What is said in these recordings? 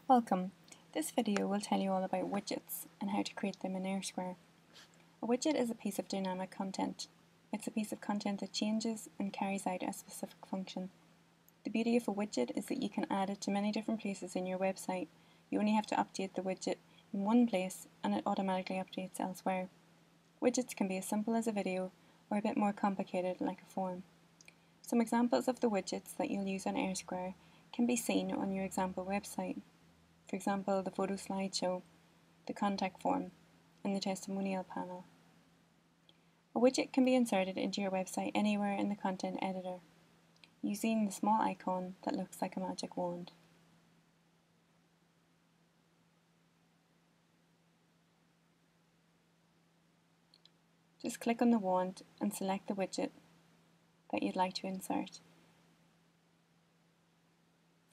Welcome. This video will tell you all about widgets and how to create them in Airsquare. A widget is a piece of dynamic content. It's a piece of content that changes and carries out a specific function. The beauty of a widget is that you can add it to many different places in your website. You only have to update the widget in one place and it automatically updates elsewhere. Widgets can be as simple as a video or a bit more complicated like a form. Some examples of the widgets that you'll use on Airsquare can be seen on your example website. For example, the photo slideshow, the contact form, and the testimonial panel. A widget can be inserted into your website anywhere in the content editor, using the small icon that looks like a magic wand. Just click on the wand and select the widget that you'd like to insert.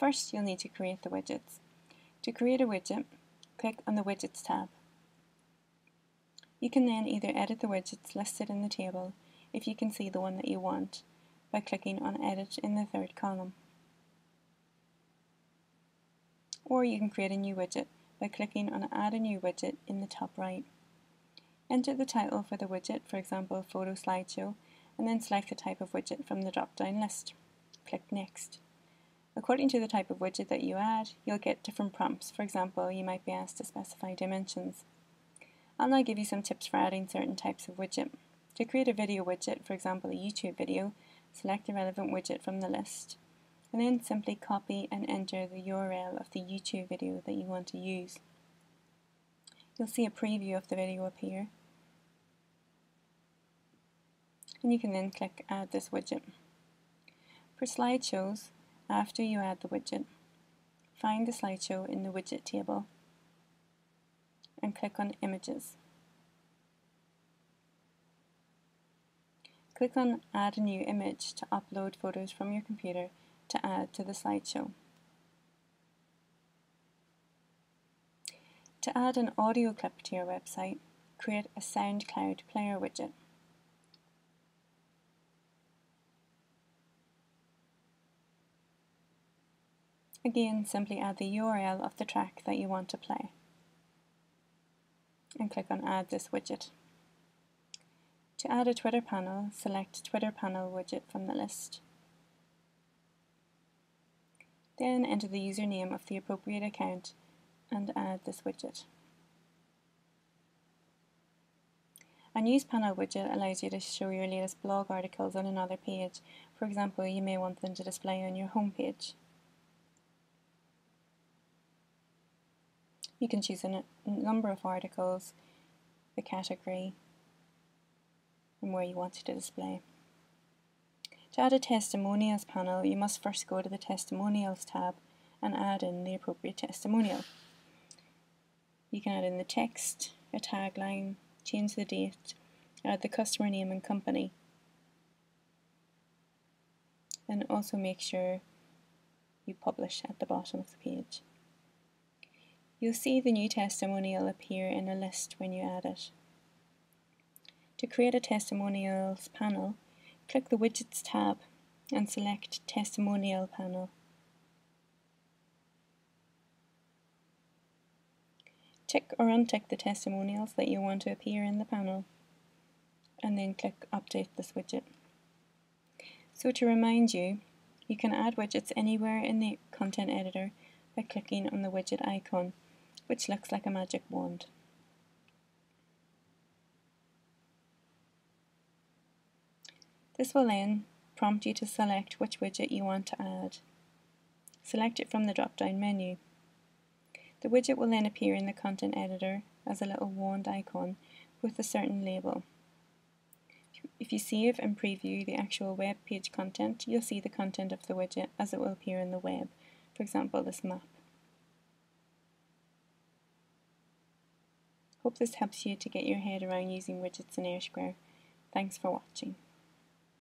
First, you'll need to create the widgets. To create a widget, click on the Widgets tab. You can then either edit the widgets listed in the table if you can see the one that you want by clicking on Edit in the third column. Or you can create a new widget by clicking on Add a new widget in the top right. Enter the title for the widget, for example Photo Slideshow, and then select the type of widget from the drop-down list. Click Next. According to the type of widget that you add, you'll get different prompts. For example, you might be asked to specify dimensions. I'll now give you some tips for adding certain types of widget. To create a video widget, for example a YouTube video, select the relevant widget from the list, and then simply copy and enter the URL of the YouTube video that you want to use. You'll see a preview of the video appear, and you can then click Add this widget. For slideshows, after you add the widget, find the slideshow in the widget table and click on Images. Click on Add a new image to upload photos from your computer to add to the slideshow. To add an audio clip to your website, create a SoundCloud player widget. Again, simply add the URL of the track that you want to play and click on Add this widget. To add a Twitter panel, select Twitter panel widget from the list. Then enter the username of the appropriate account and add this widget. A news panel widget allows you to show your latest blog articles on another page. For example, you may want them to display on your home page. You can choose a number of articles, the category, and where you want it to display. To add a testimonials panel, you must first go to the Testimonials tab and add in the appropriate testimonial. You can add in the text, a tagline, change the date, add the customer name and company, and also make sure you publish at the bottom of the page. You'll see the new testimonial appear in a list when you add it. To create a testimonials panel, click the Widgets tab and select Testimonial Panel. Tick or untick the testimonials that you want to appear in the panel, and then click Update this widget. So to remind you, you can add widgets anywhere in the content editor by clicking on the widget icon, which looks like a magic wand. This will then prompt you to select which widget you want to add. Select it from the drop-down menu. The widget will then appear in the content editor as a little wand icon with a certain label. If you save and preview the actual web page content, you'll see the content of the widget as it will appear in the web, for example this map. Hope this helps you to get your head around using widgets in Airsquare. Thanks for watching.